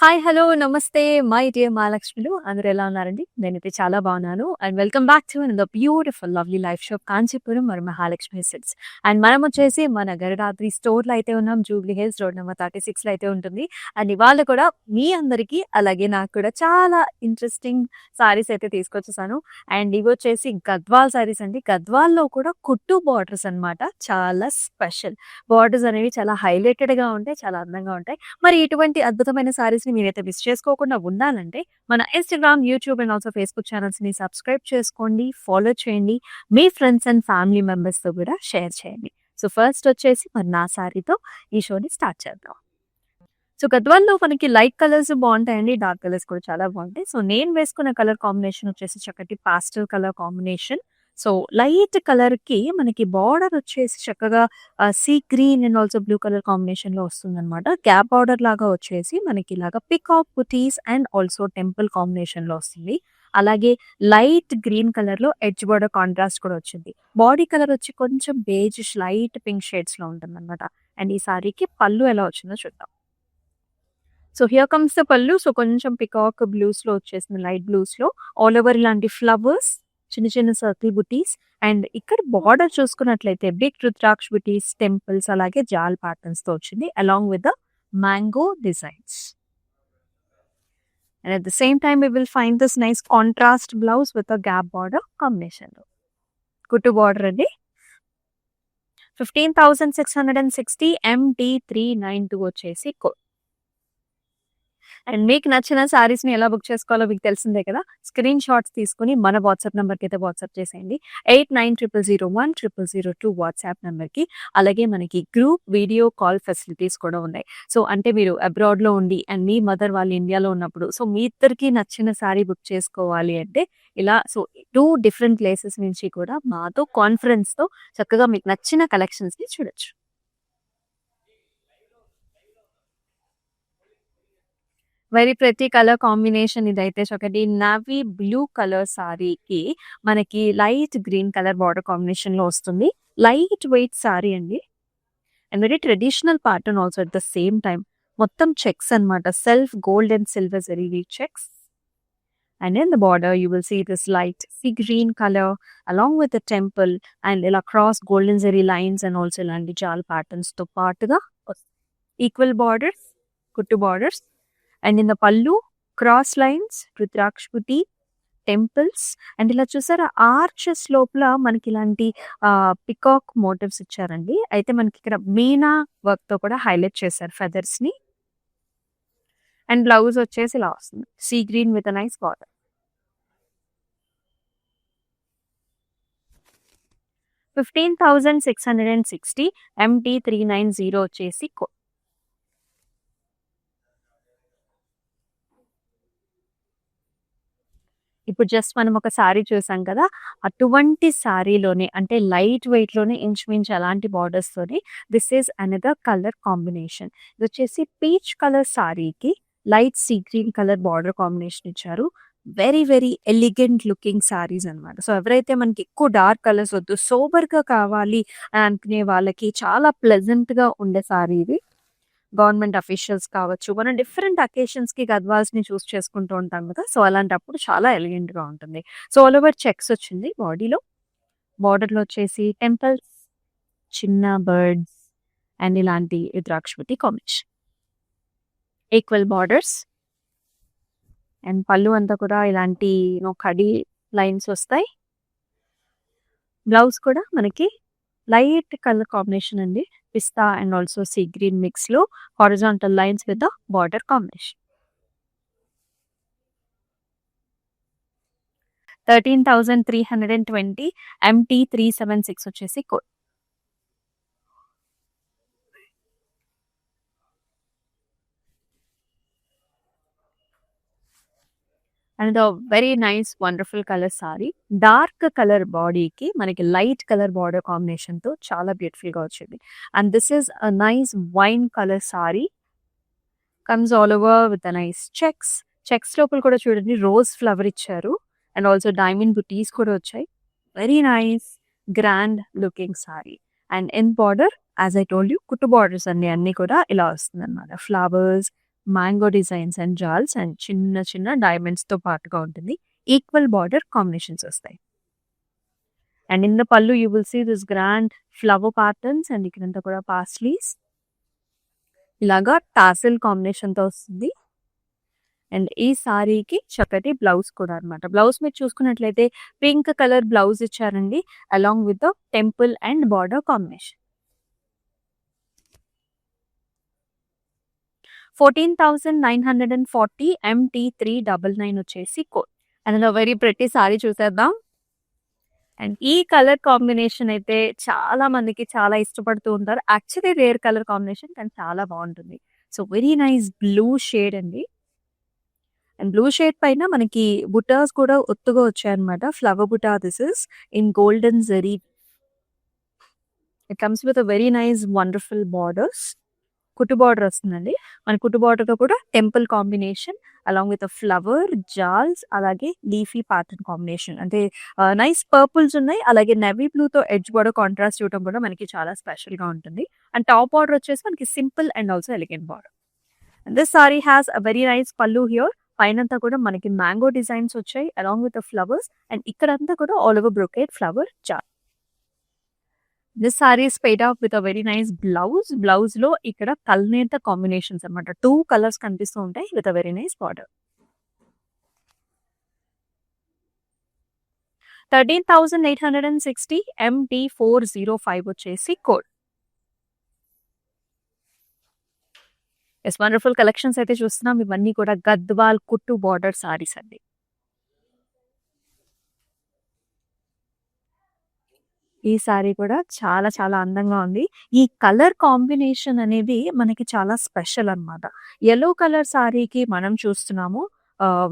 Hi! Hello! నమస్తే! My dear మహాలక్ష్మిలు. అందరూ ఎలా ఉన్నారండి? నేనైతే చాలా బాగున్నాను. And welcome back to another beautiful lovely life show Kanchipuram మరి మహాలక్ష్మి సిల్క్స్. అండ్ మనమొచ్చేసి మన గరుడాద్రి స్టోర్‌లో అయితే ఉన్నాం. జూబ్లీ హిల్స్ రోడ్ నంబర్ 36లో అయితే ఉంటుంది. అండ్ ఇవాళ కూడా మీ అందరికీ అలాగే నాకు కూడా చాలా ఇంట్రెస్టింగ్ సారీస్ అయితే తీసుకొచ్చేసాను. అండ్ ఇవొచ్చేసి గద్వాల్ సారీస్ అండి. గద్వాల్‌లో కూడా కుట్టు బార్డర్స్ అన్నమాట. చాలా స్పెషల్. బార్డర్స్ అనేవి చాలా హైలైటెడ్‌గా ఉంటాయి. చాలా అందంగా ఉంటాయి. మరి ఇటువంటి అద్భుతమైన సారీస్‌ని మీరైతే మిస్ చేసుకోకుండా ఉండాలంటే మన Instagram, YouTube and also Facebook ఛానెల్స్‌ని సబ్స్క్రైబ్ చేసుకోండి, ఫాలో చేయండి. మీ ఫ్రెండ్స్ అండ్ ఫ్యామిలీ మెంబర్స్‌తో కూడా షేర్ చేయండి. సో, ఫస్ట్ వచ్చేసి మరి నా సారీతో ఈ షోని స్టార్ట్ చేద్దాం. సో, గద్వాల్‌లో మనకి లైట్ కలర్స్ బావుంటాయండి. డార్క్ కలర్స్ కూడా చాలా బావుంటాయి. సో, నేను వేసుకున్న కలర్ కాంబినేషన్ వచ్చేసి చక్కటి పాస్టల్ కలర్ కాంబినేషన్. సో, లైట్ కలర్‌కి మనకి బార్డర్ వచ్చేసి చక్కగా sea green and also blue colour కాంబినేషన్‌లో వస్తుందనమాట. గ్యాప్ బార్డర్ లాగా వచ్చేసి మనకి ఇలాగా peacock buttis and also temple కాంబినేషన్‌లో వస్తుంది. అలాగే లైట్ గ్రీన్ కలర్‌లో ఎడ్జ్ బార్డర్ కాంట్రాస్ట్ కూడా వచ్చింది. బాడీ కలర్ వచ్చి కొంచెం బేజిష్ లైట్ పింక్ షేడ్స్‌లో ఉంటుందనమాట. అండ్ ఈ సారీకి పళ్ళు ఎలా వచ్చిందో చూద్దాం. సో, హియర్ కమ్స్ ద పల్లు. సో, కొంచెం పికాక్ బ్లూస్‌లో వచ్చేసింది. లైట్ బ్లూస్‌లో ఆల్ ఓవర్ ఇలాంటి ఫ్లవర్స్, చిన్న చిన్న సర్కిల్ బుటీస్ అండ్ ఇక్కడ బార్డర్ చూసుకున్నట్లయితే బిగ్ రుద్రాక్ష బుటీస్, టెంపుల్స్ అలాగే జాల్ ప్యాటర్న్స్‌తో వచ్చింది. Along with the mango designs. And at the same time we will find this nice contrast blouse with a gap border కాంబినేషన్‌లో. కుట్టు బార్డర్ అండి. 15,660 MT392 వచ్చేసి కోడ్. అండ్ మీకు నచ్చిన సారీస్‌ని ఎలా బుక్ చేసుకోవాలో మీకు తెలిసిందే కదా! స్క్రీన్ షాట్స్ తీసుకొని మన వాట్సాప్ నంబర్‌కైతే వాట్సాప్ చేసేయండి. 8900010002 వాట్సాప్ నంబర్‌కి. అలాగే మనకి గ్రూప్ వీడియో కాల్ ఫెసిలిటీస్ కూడా ఉన్నాయి. సో, అంటే మీరు అబ్రాడ్‌లో ఉండి అండ్ మీ మదర్ వాళ్ళు ఇండియాలో ఉన్నప్పుడు సో, మీ ఇద్దరికీ నచ్చిన సారీ బుక్ చేసుకోవాలి అంటే ఇలా సో, 2 డిఫరెంట్ ప్లేసెస్ నుంచి కూడా మాతో కాన్ఫరెన్స్‌తో చక్కగా మీకు నచ్చిన కలెక్షన్స్‌ని చూడొచ్చు. వెరీ ప్రెటీ కలర్ కాంబినేషన్ ఇదైతే చక్కటి నావీ బ్లూ కలర్ సారీకి మనకి లైట్ గ్రీన్ కలర్ బార్డర్ కాంబినేషన్‌లో వస్తుంది. లైట్ వెయిట్ సారీ అండి. And very traditional pattern also at the same time. మొత్తం చెక్స్ అన్నమాట. Self gold and silver zari weave checks. And in the border, you will see this light sea green color along with the temple and ఇలా cross golden zari lines and also ఇలాంటి జాల్ patterns తో పాటుగా equal borders, కుట్టు borders and in the పల్లు cross lines, rudraksha buti, temples and ఇలా చూసారా arches లోపల మనకి ఇలాంటి పికాక్ మోటివ్స్ ఇచ్చారండి. అయితే మనకి ఇక్కడ మీనా వర్క్ తో కూడా హైలైట్ చేశారు ఫెదర్స్ ని. అండ్ బ్లౌజ్ వచ్చేసి ఇలా వస్తుంది. Sea green with nice border. 15,660 MT390 వచ్చేసి ఇప్పుడు జస్ట్ మనం ఒక సారీ చూసాం కదా! అటువంటి సారీలోనే అంటే లైట్ వెయిట్‌లోనే ఇంచుమించు అలాంటి బార్డర్స్‌తోని this is another colour combination. ఇదొచ్చేసి పీచ్ కలర్ సారీకి light sea green colour border combination ఇచ్చారు. Very very elegant looking saris అన్నమాట. సో, ఎవరైతే మనకి ఎక్కువ డార్క్ కలర్స్ వద్దు సోబర్‌గా కావాలి అని అనుకునే వాళ్ళకి చాలా ప్లెజెంట్‌గా ఉండే సారీ ఇది. గవర్నమెంట్ అఫీషియల్స్ కావచ్చు. మనం డిఫరెంట్ అకేషన్స్‌కి గద్వాల్స్‌ని చూస్ చేసుకుంటూ ఉంటాం కదా! సో, అలాంటప్పుడు చాలా ఎలిగెంట్‌గా ఉంటుంది. సో, ఆల్ ఓవర్ చెక్స్ వచ్చింది బాడీలో. బార్డర్‌లో వచ్చేసి టెంపుల్స్, చిన్న బర్డ్స్ అండ్ ఇలాంటి రుద్రాక్షపతి కాంబినేషన్. ఈక్వల్ బార్డర్స్ అండ్ పళ్ళు అంతా కూడా ఇలాంటి కడీ లైన్స్ వస్తాయి. బ్లౌజ్ కూడా మనకి లైట్ కలర్ కాంబినేషన్ అండి. పిస్తా అండ్ ఆల్సో సీ గ్రీన్ మిక్స్‌లో horizontal lines with the border combination. 13,320 MT376 వచ్చేసి code. And very nice wonderful colour sari. Dark colour బాడీకి మనకి లైట్ కలర్ బార్డర్ కాంబినేషన్‌తో చాలా బ్యూటిఫుల్‌గా వచ్చింది. And this is a nice wine colour sari. Comes all over with a nice checks. Checks లోపల కూడా చూడండి రోజ్ ఫ్లవర్ ఇచ్చారు. అండ్ ఆల్సో డైమండ్ బుటీస్ కూడా వచ్చాయి. Very nice grand looking sorry. And in border as I told you కుట్టు borders అన్నీ కూడా ఇలా వస్తుందన్నమాట. ఫ్లవర్స్, మ్యాంగో డిజైన్స్ అండ్ జాల్స్ అండ్ చిన్న చిన్న డైమండ్స్తో పాటుగా ఉంటుంది. ఈక్వల్ బార్డర్ కాంబినేషన్స్ వస్తాయి. అండ్ ఇన్ ద పళ్ళు you will see this grand flower patterns and ఇక్కడంతా కూడా పాస్లీస్ ఇలాగా టాసిల్ కాంబినేషన్తో వస్తుంది. అండ్ ఈ సారీకి చక్కటి బ్లౌజ్ కూడా అనమాట. బ్లౌజ్ మీరు చూసుకున్నట్లయితే పింక్ కలర్ బ్లౌజ్ ఇచ్చారండి along with the temple and border combination. 14,940 MT399 వచ్చేసి code. And very pretty sorry చూసేద్దాం. అండ్ ఈ కలర్ కాంబినేషన్ అయితే చాలా మందికి చాలా ఇష్టపడుతూ ఉంటారు. యాక్చువల్లీ రేర్ కలర్ కాంబినేషన్ కానీ చాలా బాగుంటుంది. So very nice blue shade అండి. అండ్ బ్లూ షేడ్ పైన మనకి బుటాస్ కూడా ఒత్తుగా వచ్చాయన్నమాట. ఫ్లవర్ బుటా దిస్ ఇస్ ఇన్ గోల్డెన్ జరీ. It comes with a very nice wonderful borders. కుట్టు బార్డర్ వస్తుందండి. మన కుట్టు బార్డర్తో కూడా temple combination along with flower జాల్స్ అలాగే లీఫీ ప్యాటర్న్ కాంబినేషన్. అంటే నైస్ పర్పుల్స్ ఉన్నాయి. అలాగే నెవీ బ్లూతో ఎడ్జ్ బార్డర్ కాంట్రాస్ట్ ఇవ్వడం కూడా మనకి చాలా స్పెషల్గా ఉంటుంది. అండ్ టాప్ బార్డర్ వచ్చేసి మనకి simple and also elegant border. This sari has a very nice పల్లు హియర్. పైనంతా కూడా మనకి మ్యాంగో డిజైన్స్ వచ్చాయి అలాంగ్ విత్ ఫ్లవర్స్ అండ్ ఇక్కడంతా కూడా ఆల్ ఓవర్ బ్రొకేట్ ఫ్లవర్ జాల్. This sari is paid off with a very nice blouse. Blouse లో ఇక్కడ కల్నేత కాంబినేషన్స్ అనమాట. 2 కలర్స్ కనిపిస్తూ ఉంటాయి with a very nice border. 13,860 MT405 వచ్చేసి కోడ్. ఎస్ వండర్ఫుల్ కలెక్షన్స్ అయితే చూస్తున్నాం. ఇవన్నీ కూడా గద్వాల్ కుట్టు బార్డర్ సారీస్ అండి. ఈ సారీ కూడా చాలా చాలా అందంగా ఉంది. ఈ కలర్ కాంబినేషన్ అనేది మనకి చాలా స్పెషల్ అన్నమాట. యెల్లో కలర్ సారీకి మనం చూస్తున్నాము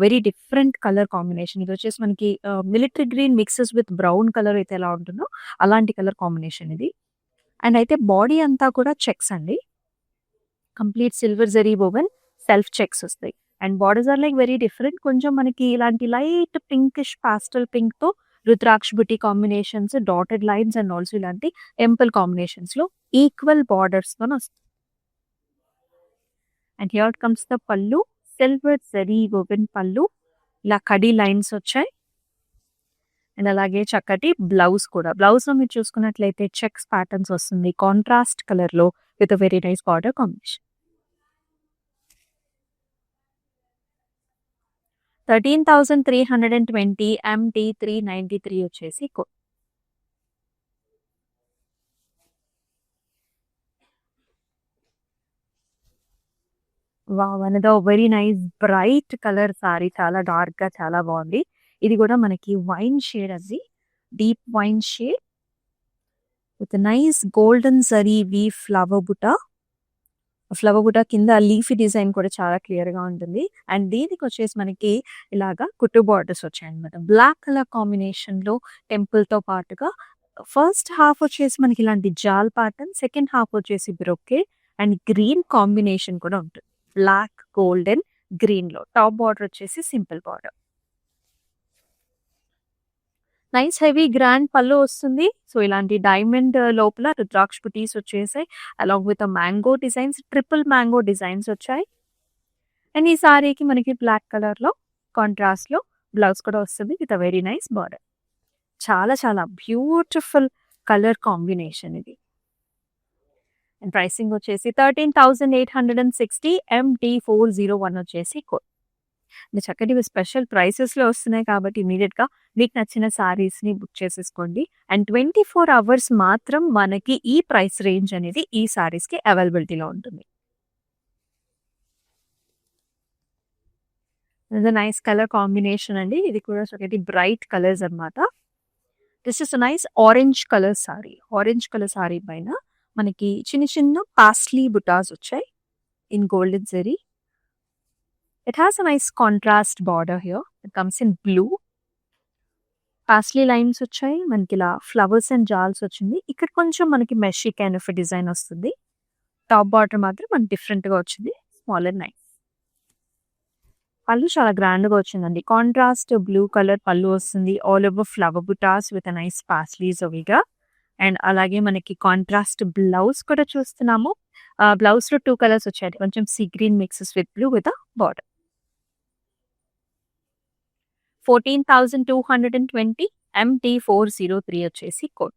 వెరీ డిఫరెంట్ కలర్ కాంబినేషన్. ఇది వచ్చేసి మనకి military green mixes with brown colour అయితే ఎలా ఉంటుందో అలాంటి కలర్ కాంబినేషన్ ఇది. అండ్ అయితే బాడీ అంతా కూడా చెక్స్ అండి. కంప్లీట్ సిల్వర్ జరీ వోవెన్ సెల్ఫ్ చెక్స్ వస్తాయి. And borders are like very different. కొంచెం మనకి ఇలాంటి లైట్ పింకిష్ పాస్టల్ పింక్ తో రుద్రాక్ష బుట్టి combinations, dotted lines and also ఇలాంటి టెంపుల్ కాంబినేషన్స్ లో ఈక్వల్ బార్డర్స్ తో వస్తాయి. అండ్ హియర్ కమ్స్ ద పల్లు. సిల్వర్ జరీ వోవెన్ పల్లు. ఇలా కడీ లైన్స్ వచ్చాయి. అండ్ అలాగే చక్కటి బ్లౌజ్ కూడా. బ్లౌజ్ లో మీరు చూసుకున్నట్లయితే చెక్స్ ప్యాటర్న్స్ వస్తుంది కాంట్రాస్ట్ కలర్ లో with very nice border combination. 13,320 MT393 వచ్చేసి కోడ్. Wow! Another very nice bright colour sari. చాలా డార్క్ గా చాలా బాగుంది. ఇది కూడా మనకి వైన్ షేడ్ అది. Deep wine shade with nice golden zari weave flower buta. Flower buta కింద లీఫీ డిజైన్ కూడా చాలా క్లియర్ గా ఉంటుంది. అండ్ దీనికి వచ్చేసి మనకి ఇలాగా కుట్టు బార్డర్స్ వచ్చాయి అనమాట. బ్లాక్ కలర్ కాంబినేషన్ లో టెంపుల్ తో పాటుగా ఫస్ట్ హాఫ్ వచ్చేసి మనకి ఇలాంటి జాల్ ప్యాటర్న్, సెకండ్ హాఫ్ వచ్చేసి బ్రొకేట్ అండ్ గ్రీన్ కాంబినేషన్ కూడా ఉంటుంది. బ్లాక్ గోల్డెన్ గ్రీన్ లో టాప్ బార్డర్ వచ్చేసి simple border. Nice heavy grand పళ్ళు వస్తుంది. సో ఇలాంటి డైమండ్ లోపల రుద్రాక్ష బుటీస్ వచ్చేసాయి along with mango designs, triple mango designs వచ్చాయి. అండ్ ఈ సారీకి మనకి బ్లాక్ కలర్ లో కాంట్రాస్ట్ లో బ్లౌజ్ కూడా వస్తుంది with a very nice border. చాలా చాలా బ్యూటిఫుల్ కలర్ కాంబినేషన్ ఇది. అండ్ ప్రైసింగ్ వచ్చేసి 13,860 MT401 వచ్చేసి కోడ్. చక్కటి స్పెషల్ ప్రైసెస్ లో వస్తున్నాయి కాబట్టి ఇమీడియట్ గా మీకు నచ్చిన సారీస్ ని బుక్ చేసేసుకోండి. అండ్ 24 అవర్స్ మాత్రం మనకి ఈ ప్రైస్ రేంజ్ అనేది ఈ సారీస్ కి అవైలబిలిటీలో ఉంటుంది. నైస్ కలర్ కాంబినేషన్ అండి. ఇది కూడా చక్కటి బ్రైట్ కలర్స్ అన్నమాట. This is nice orange colour sorry. Orange colour sari పైన మనకి చిన్న చిన్న పాస్లీ బుటాస్ వచ్చాయి in golden zari. It has a nice contrast border here. It comes in blue. Paisley lines వచ్చాయి. మనకి ఇలా ఫ్లవర్స్ అండ్ జాల్స్ వచ్చింది. ఇక్కడ కొంచెం మనకి మెషీ కైండ్ ఆఫ్ డిజైన్ వస్తుంది. టాప్ బార్డర్ మాత్రం మనకి డిఫరెంట్ గా వచ్చింది. Small and nice. పళ్ళు చాలా గ్రాండ్ గా వచ్చిందండి. కాంట్రాస్ట్ బ్లూ కలర్ పళ్ళు వస్తుంది. ఆల్ ఓవర్ ఫ్లవర్ బుటాస్ విత్ నైస్ పాస్లీస్ అవిగా. అండ్ అలాగే మనకి కాంట్రాస్ట్ బ్లౌజ్ కూడా చూస్తున్నాము. బ్లౌజ్‌లో 2 కలర్స్ వచ్చాయండి. కొంచెం sea green mixes with blue with a border. 14,220 MT403 వచ్చేసి కోడ్.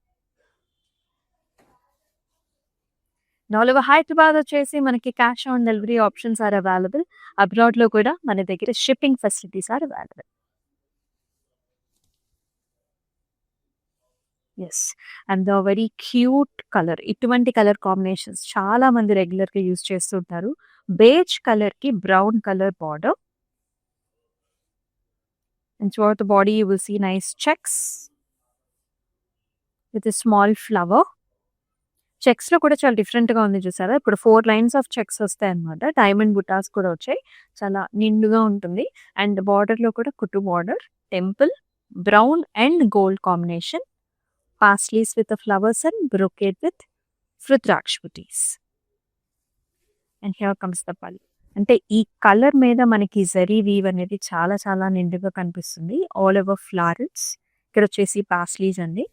4వ హైదరాబాద్ వచ్చేసి మనకి cash on delivery options are available. అబ్రాడ్‌లో కూడా మన దగ్గర shipping facilities are available. Yes. And the very cute colour. ఇటువంటి కలర్ కాంబినేషన్స్ చాలా మంది రెగ్యులర్‌గా యూజ్ చేస్తుంటారు. బేజ్ కలర్‌కి brown colour border. And throughout the body you will see nice checks with a small flower. చెక్స్‌లో కూడా చాలా డిఫరెంట్‌గా ఉంది చూసారా? ఇప్పుడు 4 లైన్స్ ఆఫ్ చెక్స్ వస్తాయన్నమాట. డైమండ్ బుటాస్ కూడా వచ్చాయి. చాలా నిండుగా ఉంటుంది. అండ్ బార్డర్‌లో కూడా కుట్టు border, temple, brown and gold combination, paisleys with flowers and brocade with రుద్రాక్ష బుటీస్. అండ్ హియర్ కమ్స్ ద పల్లు. అంటే ఈ కలర్ మీద మనకి జరీ వీవ్ అనేది చాలా చాలా నిండుగా కనిపిస్తుంది. All over florals. ఇక్కడ వచ్చేసి పాస్లీస్ అండి.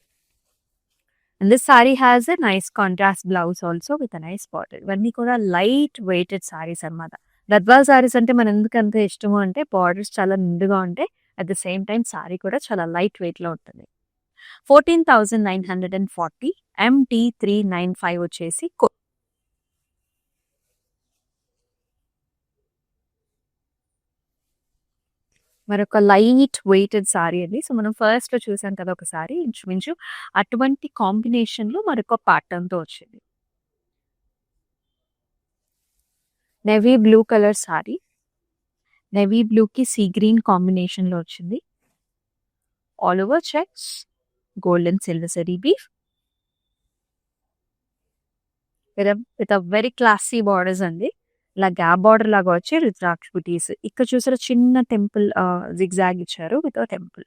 And this sari has a nice contrast blouse also with a nice border. ఇవన్నీ కూడా లైట్ వెయిటెడ్ సారీస్ అన్నమాట. గద్వాల్ సారీస్ అంటే మన ఎందుకంత ఇష్టము అంటే బార్డర్స్ చాలా నిండుగా ఉంటాయి. At the same time sorry కూడా చాలా లైట్ వెయిట్‌లో ఉంటుంది. 14,940 MT395 వచ్చేసి మరొక లైట్ వెయిటెడ్ సారీ అండి. సో, మనం ఫస్ట్‌లో చూసాం కదా ఒక సారీ ఇంచుమించు అటువంటి కాంబినేషన్‌లో మరొక ప్యాటర్న్‌తో వచ్చింది. Navy blue colour sari. Navy బ్లూకి సీ గ్రీన్ కాంబినేషన్‌లో వచ్చింది. All over checks, gold and silver zari weave. With a very classy borders అండి. ఇలా గ్యాప్ బార్డర్ లాగా వచ్చి రుద్రాక్ష బుటీస్. ఇక్కడ చూసారా చిన్న టెంపుల్ జిగ్‌జాగ్ ఇచ్చారు విత్ అ టెంపుల్.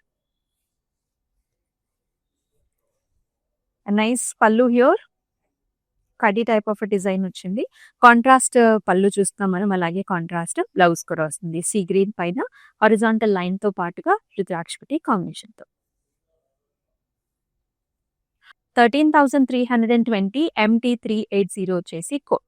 నైస్ పల్లు హియర్. కడ్డీ టైప్ ఆఫ్ డిజైన్ వచ్చింది. కాంట్రాస్ట్ పల్లు చూస్తున్నాం మనం. అలాగే కాంట్రాస్ట్ బ్లౌజ్ కూడా వస్తుంది. సీ గ్రీన్ పైన హారిజాంటల్ లైన్‌తో పాటుగా రుద్రాక్ష బుటీ కాంబినేషన్‌తో. 13,320 MT380 వచ్చేసి కోడ్.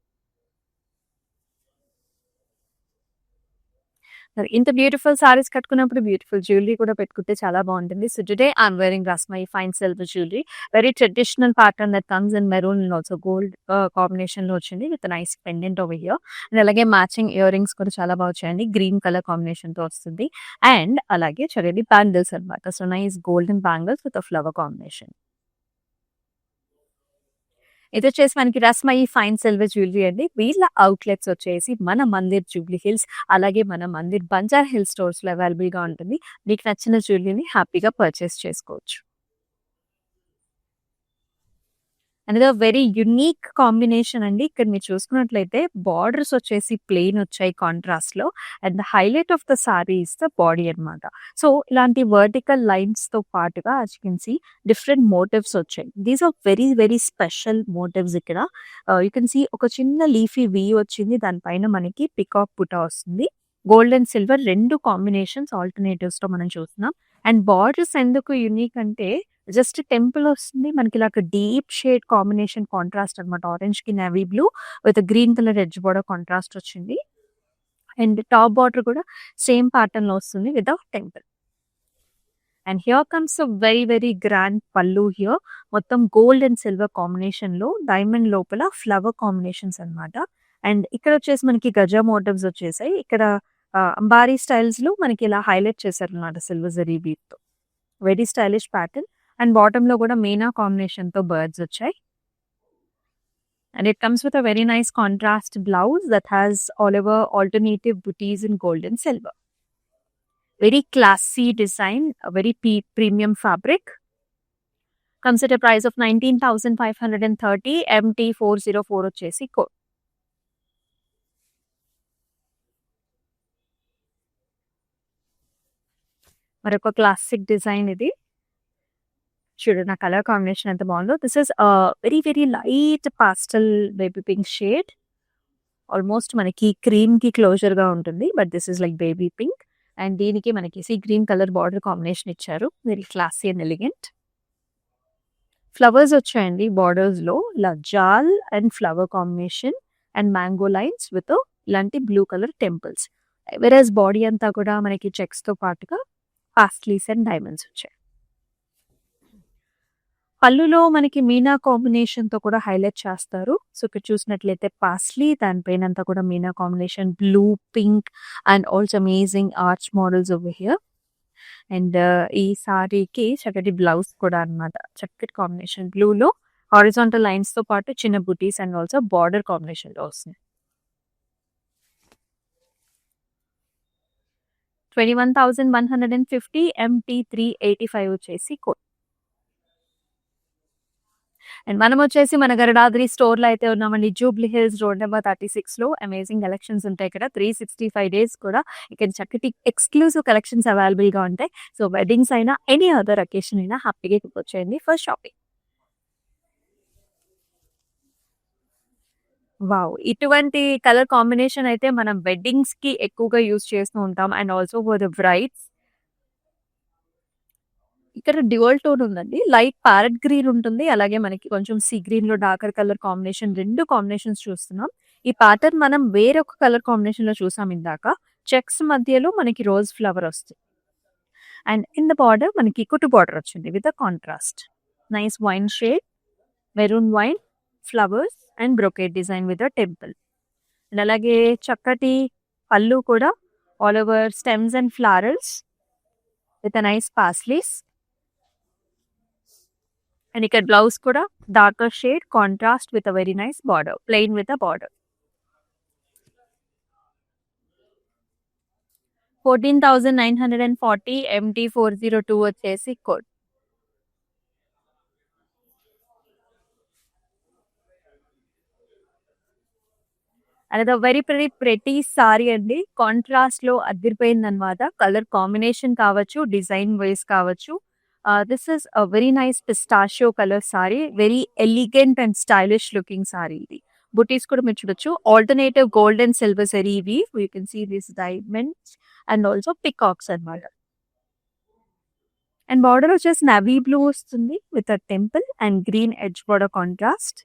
ఇంత బ్యూటిఫుల్ సారీస్ కట్టుకున్నప్పుడు బ్యూటిఫుల్ జ్యువెలరీ కూడా పెట్టుకుంటే చాలా బాగుంటుంది. సో టుడే ఐఎమ్ వేరింగ్ రస్మై fine silver jewellery. Very traditional pattern that comes in maroon and also gold కాంబినేషన్‌లో వచ్చింది with nice pendant over here. And అలాగే మ్యాచింగ్ ఇయర్ రింగ్స్ కూడా చాలా బాగా వచ్చాయండి. గ్రీన్ కలర్ కాంబినేషన్‌తో వస్తుంది. అండ్ అలాగే చూడండి బ్యాంగిల్స్ అన్నమాట. So nice golden bangles with flower combination. ఇది వచ్చేసి మనకి రస్మయి ఫైన్ సిల్వర్ జ్యువెలరీ అండి. వీళ్ళ అవుట్లెట్స్ వచ్చేసి మన మందిర్ జూబ్లీ హిల్స్, అలాగే మన మందిర్ బంజారా హిల్స్ స్టోర్స్‌లో అవైలబుల్‌గా ఉంటుంది. మీకు నచ్చిన జ్యువెలరీని హ్యాపీగా పర్చేస్ చేసుకోవచ్చు. అనదర్ వెరీ యూనిక్ కాంబినేషన్ అండి. ఇక్కడ మీరు చూసుకున్నట్లయితే బార్డర్స్ వచ్చేసి ప్లెయిన్ వచ్చాయి కాంట్రాస్ట్‌లో. And the highlight of the sari is the body అన్నమాట. సో ఇలాంటి వర్టికల్ లైన్స్‌తో పాటుగా as you can see different motifs వచ్చాయి. These are very very special motifs ఇక్కడ. యూ కెన్ సీ ఒక చిన్న లీఫీ వీ వచ్చింది. దానిపైన మనకి పికాక్ బుటా వస్తుంది. గోల్డ్ అండ్ సిల్వర్ 2 కాంబినేషన్స్ ఆల్టర్‌నేటివ్స్‌తో మనం చూస్తున్నాం. అండ్ బార్డర్స్ ఎందుకు యూనిక్ అంటే జస్ట్ టెంపుల్ వస్తుంది. మనకి ఇలాగ డీప్ షేడ్ కాంబినేషన్ కాంట్రాస్ట్ అన్నమాట. ఆరెంజ్‌కి navy blue with green colour edge border contrast వచ్చింది. అండ్ టాప్ బార్డర్ కూడా సేమ్ ప్యాటర్న్‌లో వస్తుంది with temple. And here comes a very very grand పల్లు హియర్. మొత్తం గోల్డ్ అండ్ సిల్వర్ కాంబినేషన్‌లో డైమండ్ లోపల ఫ్లవర్ కాంబినేషన్స్ అన్నమాట. అండ్ ఇక్కడ వచ్చేసి మనకి గజా మోటివ్స్ వచ్చేసాయి. ఇక్కడ అంబారీ స్టైల్స్‌లో మనకి ఇలా హైలైట్ చేశారన్నమాట సిల్వర్ జరీ బీడ్‌తో. Very stylish pattern. అండ్ బాటమ్‌లో కూడా మీనా కాంబినేషన్‌తో బర్డ్స్ వచ్చాయి. And it comes with a very nice contrast blouse that has all over alternative booties in gold and silver. Very classy design, a very premium fabric. Comes at a price of 19,530 MT404 వచ్చేసి code. మరొక classic design ఇది. చూడు నా colour combination ఎంత బాగుందో. This is very very light pastel baby pink shade. Almost మనకి క్రీమ్‌కి క్లోజర్‌గా ఉంటుంది. But this is like baby pink. And దీనికి మనకి sea green colour border combination ఇచ్చారు. Very classy and elegant. Flowers వచ్చాయండి బార్డర్స్‌లో. ఇలా జాల్ and flower combination. And mango lines with ఇలాంటి బ్లూ కలర్ టెంపుల్స్. వెరస్ బాడీ అంతా కూడా మనకి చెక్స్‌తో పాటుగా పాస్లీస్ అండ్ డైమండ్స్ వచ్చాయి. పళ్ళులో మనకి మీనా కాంబినేషన్‌తో కూడా హైలైట్ చేస్తారు. సో, ఇక్కడ చూసినట్లయితే పాస్లీ దానిపైనంతా కూడా Meena combination blue, pink and also amazing arch models over here. And ఈ సారీకి చక్కటి బ్లౌజ్ కూడా అన్నమాట. చక్కటి కాంబినేషన్ బ్లూలో హారిజాంటల్ లైన్స్‌తో పాటు చిన్న బుటీస్ అండ్ ఆల్సో బార్డర్ కాంబినేషన్‌లో వస్తుంది. 21,150 MT385 వచ్చేసి కోడ్. అండ్ మనం వచ్చేసి మన గరుడాద్రి స్టోర్‌లో అయితే ఉన్నామండి. జూబ్లీ హిల్స్ రోడ్ నెంబర్ 36లో అమేజింగ్ కలెక్షన్స్ ఉంటాయి ఇక్కడ. 365 డేస్ కూడా ఇక్కడ చక్కటి ఎక్స్‌క్లూజివ్ కలెక్షన్స్ అవైలబుల్‌గా ఉంటాయి. సో, వెడ్డింగ్స్ అయినా ఎనీ అదర్ అకేషన్ అయినా హ్యాపీగా వచ్చేయండి ఫర్ షాపింగ్. వావ్! ఇటువంటి కలర్ కాంబినేషన్ అయితే మనం వెడ్డింగ్స్‌కి ఎక్కువగా యూజ్ చేస్తూ ఉంటాం. And also for the brides. ఇక్కడ డ్యూయల్ టోన్ ఉందండి. లైట్ ప్యారట్ గ్రీన్ ఉంటుంది. అలాగే మనకి కొంచెం సీ గ్రీన్‌లో డార్కర్ కలర్ కాంబినేషన్ 2 కాంబినేషన్స్ చూస్తున్నాం. ఈ ప్యాటర్న్ మనం వేరొక కలర్ కాంబినేషన్‌లో చూసాం ఇందాక. చెక్స్ మధ్యలో మనకి రోజ్ ఫ్లవర్ వస్తుంది. అండ్ ఇన్ ద బార్డర్ మనకి కుట్టు బార్డర్ వచ్చింది with a contrast. Nice wine shade, maroon wine, flowers and brocade design with a temple. And అలాగే చక్కటి పళ్ళు కూడా all over stems and ఫ్లవరల్స్ with a nice paisleys. And ఇక్కడ blouse కూడా darker shade contrast with a very nice border, plain with a border. 14,940 MT402 వచ్చేసి code. అనేది very pretty sari అండి. కాంట్రాస్ట్‌లో అదిరిపోయిందనమాట. కలర్ కాంబినేషన్ కావచ్చు, డిజైన్ వైస్ కావచ్చు. This is a very nice pistachio colour sari. Very elegant and stylish looking sari ఇది. బుటీస్ కూడా మీరు చూడొచ్చు. Alternative gold and silver zari weave. You can see this diamonds and also peacocks అన్నమాట. అండ్ బార్డర్ వచ్చేసి navy blue వస్తుంది with a temple and green edge border contrast.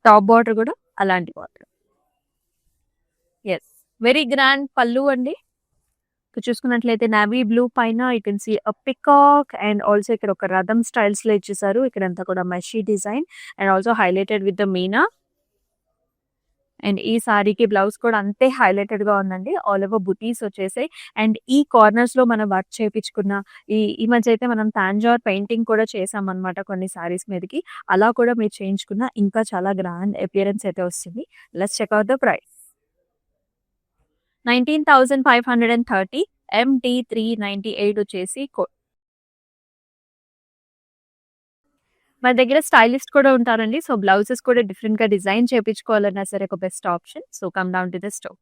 Top border కూడా అలాంటి border. Yes. Very grand పల్లు అండి. ఇక్కడ చూసుకున్నట్లయితే navy blue పైన you can see a peacock and also ఇక్కడ ఒక రథం స్టైల్స్‌లో ఇచ్చేసారు. ఇక్కడంతా కూడా మెషీ design and also highlighted with the మీనా. అండ్ ఈ సారీకి బ్లౌజ్ కూడా అంతే హైలైటెడ్‌గా ఉందండి. ఆల్ ఓవర్ బుటీస్ వచ్చేసాయి. అండ్ ఈ కార్నర్స్‌లో మనం వర్క్ చేపించుకున్న ఈ మధ్య అయితే మనం తాంజావూర్ పెయింటింగ్ కూడా చేసామన్నమాట కొన్ని సారీస్ మీదకి. అలా కూడా మీరు చేయించుకున్న ఇంకా చాలా గ్రాండ్ అపియరెన్స్ అయితే వస్తుంది. Let's check out the price. 19,530 MT398 వచ్చేసి కోడ్. మన దగ్గర స్టైలిస్ట్ కూడా ఉంటారండి. సో, బ్లౌజెస్ కూడా డిఫరెంట్‌గా డిజైన్ చేపించుకోవాలన్నా సరే ఒక best option. So, come down to the store.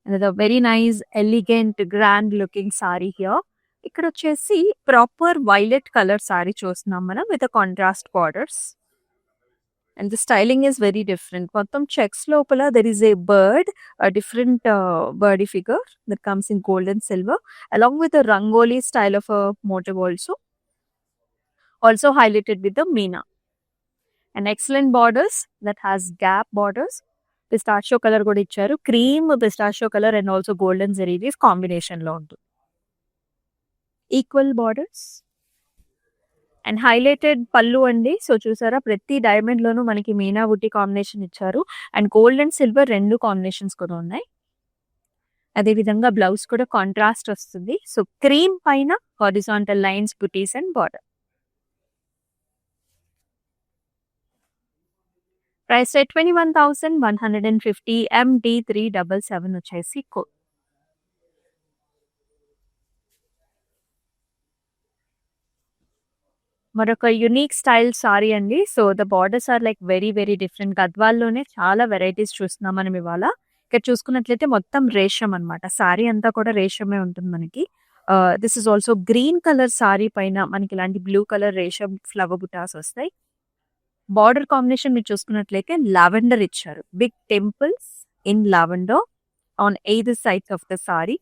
Another very nice elegant grand looking sari here. ఇక్కడొచ్చేసి ప్రాపర్ వైలెట్ కలర్ సారీ చూస్తున్నాం మనం with contrast borders. And the styling is very different. మొత్తం చెక్స్ లోపల there is a bird, different birdy figure that comes in gold and silver along with the rangoli style of motif also highlighted with the meena. And excellent borders that has gap borders. Pistachio color కూడా ఇచ్చారు. Cream pistachio colour and also golden zari leaf combination లో ఉంటుంది. Equal borders and highlighted పళ్ళు అండి. So, చూసారా ప్రతి diamond లోనూ మనకి మీనా బుట్టి కాంబినేషన్ ఇచ్చారు. And gold and silver 2 combinations కూడా ఉన్నాయి. అదే విధంగా బ్లౌజ్ కూడా కాంట్రాస్ట్ వస్తుంది. సో, క్రీమ్ పైన హారిజాంటల్ లైన్స్, బుటీస్ అండ్ బార్డర్. ప్రైస్ 21,150 MT377 వచ్చేసి కోడ్. మరొక యునిక్ స్టైల్ సారీ అండి. So, the borders are like very different. గద్వాల్లోనే చాలా వెరైటీస్ చూస్తున్నాం మనం ఇవాళ. ఇక్కడ చూసుకున్నట్లయితే మొత్తం రేషం అన్నమాట. సారీ అంతా కూడా రేషమే ఉంటుంది మనకి. This is also green colour sari పైన మనకి ఇలాంటి బ్లూ కలర్ రేషం ఫ్లవర్ బుటాస్ వస్తాయి. బార్డర్ కాంబినేషన్ మీరు చూసుకున్నట్లయితే లావెండర్ ఇచ్చారు. Big temples in lavender on either sides of the sari.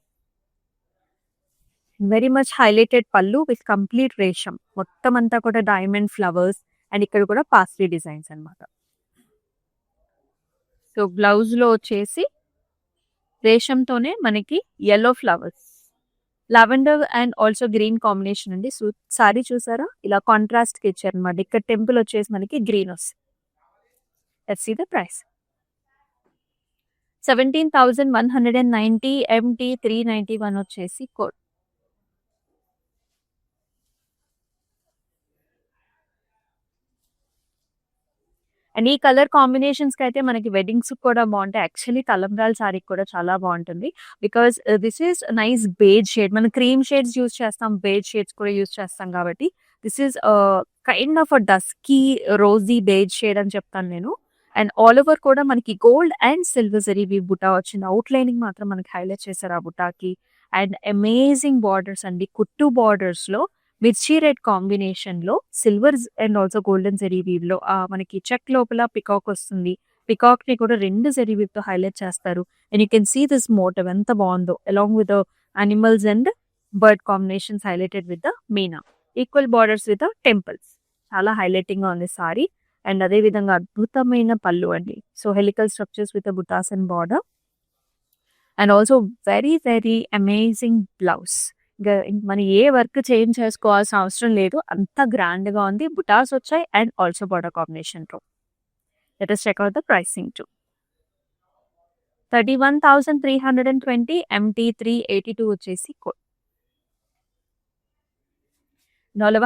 Very much highlighted pallu with complete రేషం. మొత్తం అంతా కూడా డైమండ్ ఫ్లవర్స్ అండ్ ఇక్కడ కూడా పాస్లీ డిజైన్స్ అన్నమాట. సో బ్లౌజ్‌లో వచ్చేసి రేషంతోనే మనకి yellow flowers. Lavender and also green combination అండి. సారీ చూసారా? ఇలా కాంట్రాస్ట్‌కి ఇచ్చారన్నమాట. ఇక్కడ టెంపుల్ వచ్చేసి మనకి గ్రీన్ వస్తుంది. Let's see the price. 17,190 MT 391 వచ్చేసి కోడ్. అండ్ ఈ కలర్ కాంబినేషన్స్‌కి అయితే మనకి వెడ్డింగ్స్‌కి కూడా బావుంటాయి. యాక్చువల్లీ తలంబ్రాల సారీకి కూడా చాలా బావుంటుంది. Because this is nice beige shade. మనం క్రీమ్ షేడ్స్ యూజ్ చేస్తాం. బేజ్ షేడ్స్ కూడా యూజ్ చేస్తాం కాబట్టి this is kind of a dusky rosy beige shade అని చెప్తాను నేను. అండ్ ఆల్ ఓవర్ కూడా మనకి gold and silver zari weave buta వచ్చింది. అవుట్‌లైనింగ్ మాత్రం మనకి హైలైట్ చేశారు ఆ బుటాకి. అండ్ అమేజింగ్ బార్డర్స్ అండి. కుట్టు బార్డర్స్‌లో మిర్చి రెడ్ కాంబినేషన్‌లో సిల్వర్స్ అండ్ ఆల్సో గోల్డెన్ జరీ వీవ్‌లో మనకి చెక్ లోపల పికాక్ వస్తుంది. పికాక్‌ని కూడా 2 జరీ వీవ్‌తో హైలైట్ చేస్తారు. And you can see this motif ఎంత బావుందో. Along with animals and bird combinations highlighted with the మీనా. Equal borders with temples. చాలా హైలైటింగ్‌గా ఉంది సారీ. అండ్ అదే విధంగా అద్భుతమైన పళ్ళు అండి. So helical structures with butas and border. And also very very amazing blouse. మనం ఏ వర్క్ చేంజ్ చేసుకోవాల్సిన అవసరం లేదు. అంత గ్రాండ్‌గా ఉంది. బుటాస్ వచ్చాయి అండ్ ఆల్సో బార్డర్ కాంబినేషన్‌తో. Let us check out the pricing too. 31,320 MT 382 వచ్చేసి కోడ్.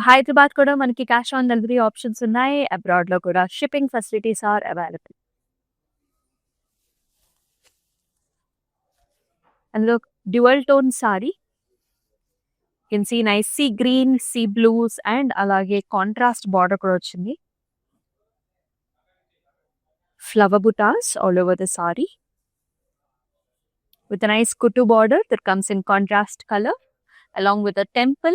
హైదరాబాద్ కూడా మనకి క్యాష్ ఆన్ డెలివరీ ఆప్షన్స్ ఉన్నాయి. అబ్రాడ్‌లో కూడా షిప్పింగ్ ఫెసిలిటీస్ ఆర్ అవైలబుల్. అందులో dual tone sari. Can see nice sea green, sea blues and అలాగే కాంట్రాస్ట్ బార్డర్ కూడా వచ్చింది. Flower butas all over the saree with a nice kutu border that comes in contrast color along with a temple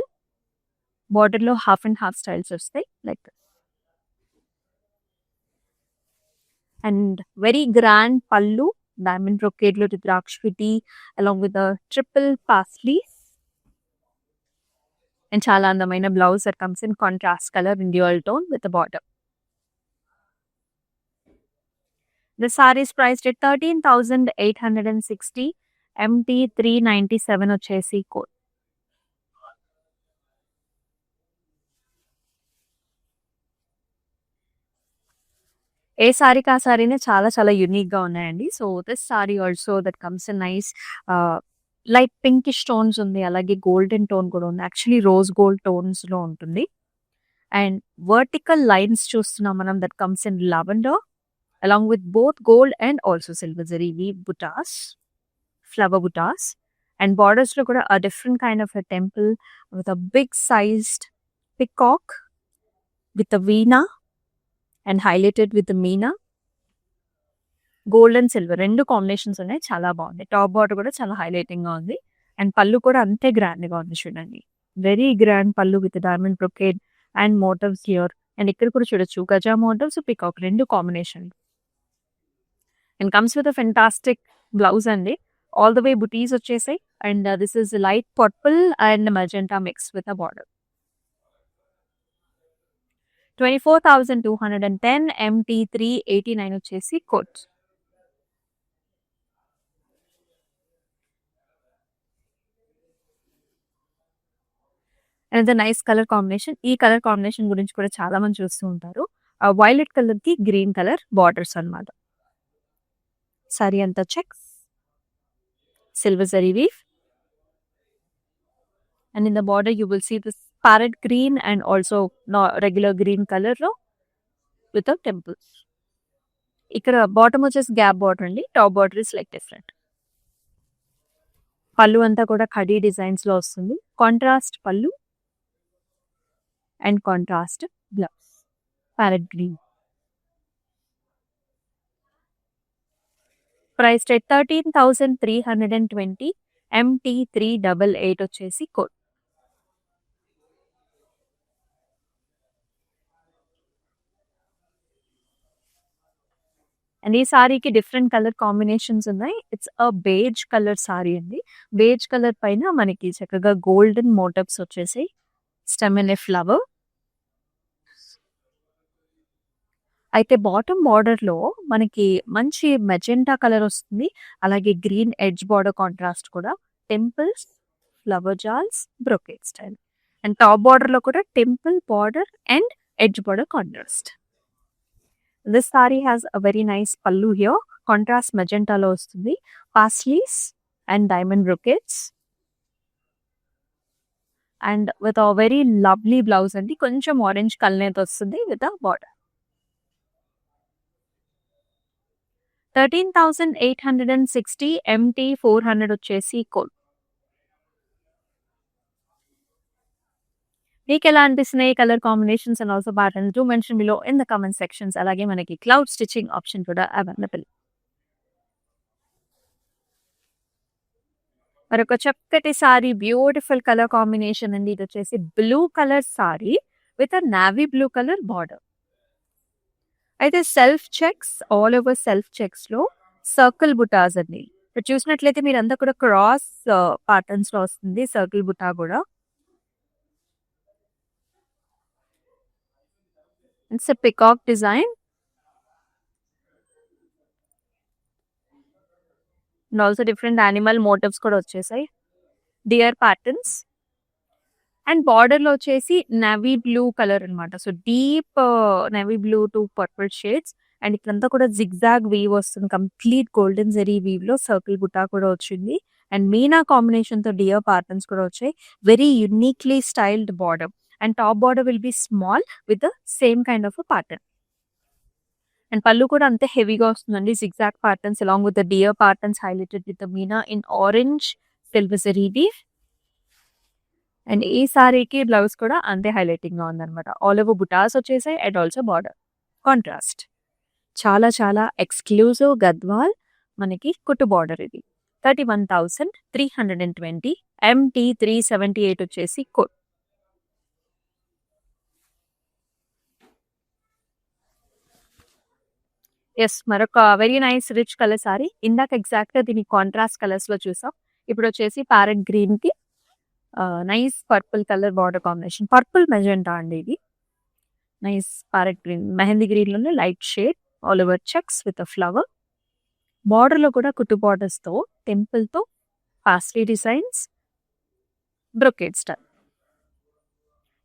border lo half and half styles వస్తాయి like this. And very grand pallu diamond brocade lo రుద్రాక్షిటి along with the triple pasleys and చాలా అందమైన blouse that comes in contrast color in dual tone with the border. The saree is priced at 13,860 MT 397 వచ్చేసి code. ఏ సారీకి ఆ సారీనే చాలా చాలా యూనిక్‌గా ఉన్నాయండి. So this sorry also that comes in nice light pinkish tones ఉంది. అలాగే గోల్డెన్ టోన్ కూడా ఉంది. యాక్చువల్లీ రోజ్ గోల్డ్ టోన్స్‌లో ఉంటుంది. అండ్ వర్టికల్ లైన్స్ చూస్తున్నాం మనం that comes in lavender along with both gold and also silver zari weave బుటాస్, flower బుటాస్ and బార్డర్స్‌లో కూడా a different kind of a temple with a big sized peacock with a veena and highlighted with the meena. Gold and silver 2 combinations ఉన్నాయి. చాలా బాగుంది. Top border కూడా చాలా హైలైటింగ్‌గా ఉంది. అండ్ పళ్ళు కూడా అంతే గ్రాండ్‌గా ఉంది చూడండి. Very grand pallu with diamond brocade and motifs here. And ఇక్కడ కూడా చూడొచ్చు గజా motifs, peacock 2 combination. And comes with a fantastic blouse అండి. ఆల్ ద వే బుటీస్ వచ్చేసాయి. And this is light purple and magenta mix with a border. 24,210 MT 389 వచ్చేసి code. And nice colour combination. ఈ colour combination గురించి కూడా చాలా మంది చూస్తూ ఉంటారు. వైలెట్ కలర్‌కి గ్రీన్ కలర్ బార్డర్స్ అన్నమాట. సారీ అంతా checks, silver zari weave. And in the border you will see this parrot green and also regular green color లో with the temples. ఇక్కడ బాటమ్ వచ్చేసి గ్యాప్ బార్డర్ అండి. Top border is like different. పళ్ళు అంతా కూడా khadi designs లో వస్తుంది. కాంట్రాస్ట్ పళ్ళు and contrast blouse parrot green. Priced at 13,320 MT 388 వచ్చేసి కోడ్. అండ్ ఈ సారీకి డిఫరెంట్ కలర్ కాంబినేషన్స్ ఉన్నాయి. It's a beige colour sorry అండి. బేజ్ కలర్ పైన మనకి చక్కగా గోల్డెన్ మోటివ్స్ వచ్చేసాయి. Stem and A flower. అయితే బాటమ్ బార్డర్‌లో మనకి మంచి మెజెంటా కలర్ వస్తుంది. అలాగే గ్రీన్ ఎడ్జ్ బార్డర్ కాంట్రాస్ట్ కూడా. టెంపుల్స్, ఫ్లవర్ జాల్స్, బ్రొకేట్ స్టైల్. అండ్ టాప్ బార్డర్‌లో కూడా temple border and edge border contrast. This sari has a very nice పల్లు హియర్. కాంట్రాస్ట్ మెజెంటాలో వస్తుంది. Paisleys and diamond brocades. And with a very lovely blouse అండి. కొంచెం orange కలనేత వస్తుంది విత్ అ బార్డర్. 13,860 MT 400 వచ్చేసి code. మీకు ఎలా అనిపిస్తున్నాయి colour combinations and also patterns? Do mention below in the comment sections. అలాగే మనకి క్లౌడ్ స్టిచ్చింగ్ ఆప్షన్ కూడా అవైలబుల్. మరొక చక్కటి సారీ, బ్యూటిఫుల్ కలర్ కాంబినేషన్ అండి. ఇది వచ్చేసి blue colour sari with a navy blue colour border. అయితే self checks, all over self checks లో సర్కిల్ బుటాస్ అండి. ఇప్పుడు చూసినట్లయితే మీరంతా కూడా క్రాస్ ప్యాటర్న్స్ లో వస్తుంది సర్కిల్ బుటా కూడా. It's a peacock design and also different animal motifs కూడా వచ్చేసాయి. డియర్ ప్యాటర్న్స్ అండ్ బార్డర్ లో వచ్చేసి నేవీ బ్లూ కలర్ అన్నమాట. So deep navy blue to purple shades. And ఇక్కడంతా కూడా జిగ్జాగ్ వీవ్ వస్తుంది. కంప్లీట్ గోల్డెన్ జెరీ వీవ్ లో సర్కిల్ బుటా కూడా వచ్చింది. అండ్ మీనా కాంబినేషన్ తో డియర్ ప్యాటర్న్స్ కూడా వచ్చాయి. Very uniquely styled border. And top border will be small with the same kind of pattern. And pallu కూడా అంతే హెవీగా వస్తుందండి. Zigzag patterns along with the deer patterns highlighted with the meena in orange silver zari weave. And ఈ సారీకి blouse కూడా అంతే highlighting గా ఉందన్నమాట. ఆల్ ఓవర్ బుటాస్ వచ్చేసాయి అండ్ ఆల్సో బార్డర్ కాంట్రాస్ట్. చాలా చాలా ఎక్స్క్లూజివ్ గద్వాల్ మనకి కుట్టు బార్డర్ ఇది. 31,320 MT 378 వచ్చేసి కోడ్. ఎస్, మరొక very nice rich colour sari. ఇందాక ఎగ్జాక్ట్ గా దీని కాంట్రాస్ట్ కలర్స్ లో చూసాం. ఇప్పుడు వచ్చేసి ప్యారెట్ గ్రీన్ కి nice purple colour border combination. Purple magenta అండి ఇది. Nice parrot green, mehndi green లోనే light shade. All over checks with a flower. Border లో కూడా కుట్టు బార్డర్స్ తో, టెంపుల్ తో, paisley designs, brocade style,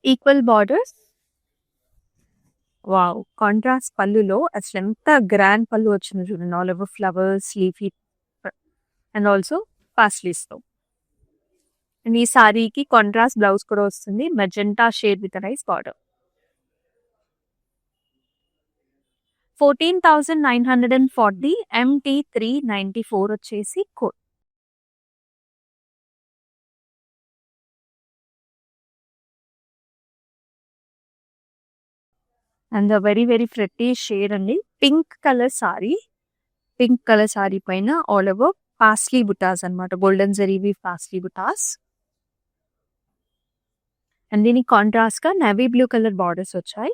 equal borders. Wow! Contrast పళ్ళులో అసలు ఎంత గ్రాండ్ పళ్ళు వచ్చిందో చూడండి. All over flowers, leafy and also paisleys తో. అండ్ ఈ సారీకి కాంట్రాస్ట్ బ్లౌజ్ కూడా వస్తుంది. Magenta shade with nice border. 14,940 MT 394 వచ్చేసి code. And very very pretty shade అండి. Pink colour sari. Pink colour sari పైన ఆల్ ఓవర్ పాస్లీ బుటాస్ అన్నమాట. గోల్డెన్ జరీవి పాస్లీ బుటాస్. అండ్ దీనికి కాంట్రాస్ట్ గా నేవీ బ్లూ కలర్ బార్డర్స్ వచ్చాయి.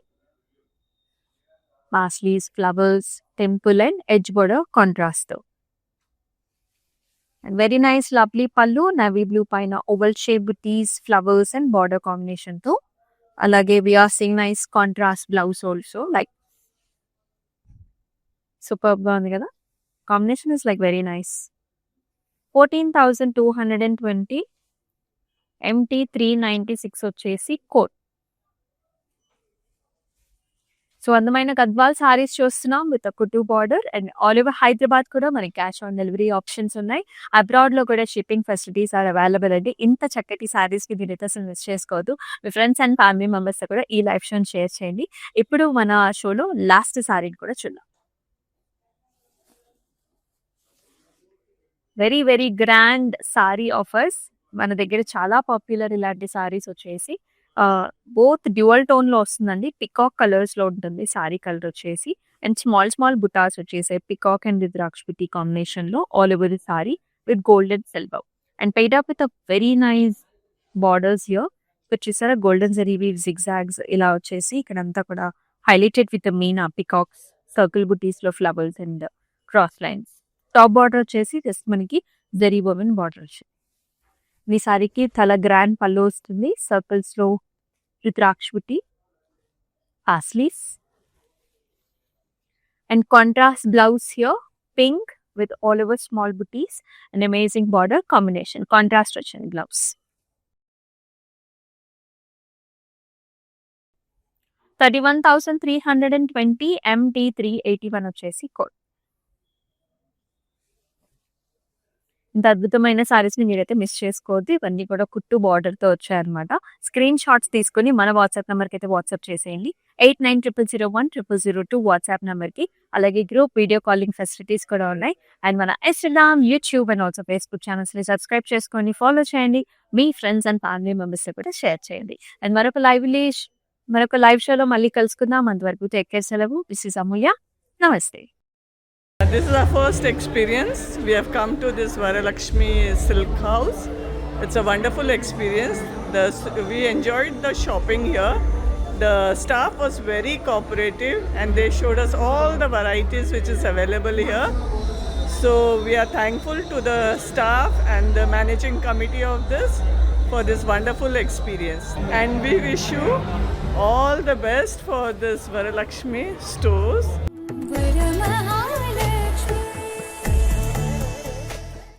Paisleys, flowers, temple and edge border contrast తో. అండ్ వెరీ నైస్ లవ్లీ పళ్ళు, నేవీ బ్లూ పైన oval shape butis, flowers and border combination తో. అలాగే we are seeing nice contrast blouse also. Like superb గా ఉంది కదా. Combination is like very nice. 14,220 MT 396 వచ్చేసి code. So అందమైన గద్వాల్ సారీస్ చూస్తున్నాం విత్ కుట్టు border. And all over Hyderabad కూడా మనకి క్యాష్ ఆన్ డెలివరీ ఆప్షన్స్ ఉన్నాయి. అబ్రాడ్ లో కూడా షిప్పింగ్ ఫెసిలిటీస్ ఆర్ అవైలబుల్ అండి. ఇంత చక్కటి సారీస్ కి మీరు అసలు మిస్ చేసుకోవద్దు. మీ ఫ్రెండ్స్ అండ్ ఫ్యామిలీ మెంబర్స్ తో కూడా ఈ లైవ్ షోని షేర్ చేయండి. ఇప్పుడు మన షోలో లాస్ట్ సారీని కూడా చూద్దాం. Very very grand sorry offers మన దగ్గర చాలా పాపులర్. ఇలాంటి సారీస్ వచ్చేసి బోత్ డ్యూయల్ టోన్ లో వస్తుందండి. పికాక్ కలర్స్ లో ఉంటుంది సారీ కలర్ వచ్చేసి. అండ్ స్మాల్ స్మాల్ బుటాస్ వచ్చేసాయి. పికాక్ అండ్ రుద్రాక్ష పిటి కాంబినేషన్ లో all over the sari with golden silver. And paired up with a very nice borders here. ఇక్కడ చూసారా గోల్డెన్ జరీ వీవ్ జిగ్జాగ్స్ ఇలా వచ్చేసి ఇక్కడంతా కూడా highlighted with Meena peacocks, circle బుటీస్ లో flowers and cross lines. Top border వచ్చేసి జస్ట్ మనకి జరీ woven బార్డర్ వచ్చింది. ఈ సారీకి చాలా గ్రాండ్ పళ్ళు వస్తుంది. సర్కిల్స్ లో రుద్రాక్ష బుట్టి, paisleys and contrast blouse here, pink with all over small booties, an amazing border combination. Contrast వచ్చింది blouse. 31,320 MT381 వచ్చేసి కోడ్. ఇంత అద్భుతమైన సారీస్ ని మీరైతే మిస్ చేసుకోవద్దు. ఇవన్నీ కూడా కుట్టు బార్డర్ తో వచ్చాయన్నమాట. స్క్రీన్ షాట్స్ తీసుకుని మన వాట్సాప్ నెంబర్ కి అయితే వాట్సాప్ చేసేయండి. 8900010002 వాట్సాప్ నెంబర్ కి. అలాగే గ్రూప్ వీడియో కాలింగ్ ఫెసిలిటీస్ కూడా ఉన్నాయి. అండ్ మన Instagram, YouTube and also Facebook channels ని సబ్స్క్రైబ్ చేసుకొని ఫాలో చేయండి. మీ ఫ్రెండ్స్ అండ్ ఫ్యామిలీ మెంబర్స్ తో కూడా షేర్ చేయండి. అండ్ మరొక లైవ్ షోలో మళ్ళీ కలుసుకుందాం. అంతవరకు టేక్ కేర్. సెలవు. దిస్ ఇస్ అమూల్య. నమస్తే. This is our first experience. We have come to this Varalakshmi Silk House. It's a wonderful experience. We enjoyed the shopping here. The staff was very cooperative and they showed us all the varieties which is available here. So we are thankful to the staff and the managing committee of this for this wonderful experience. And we wish you all the best for this Varalakshmi stores.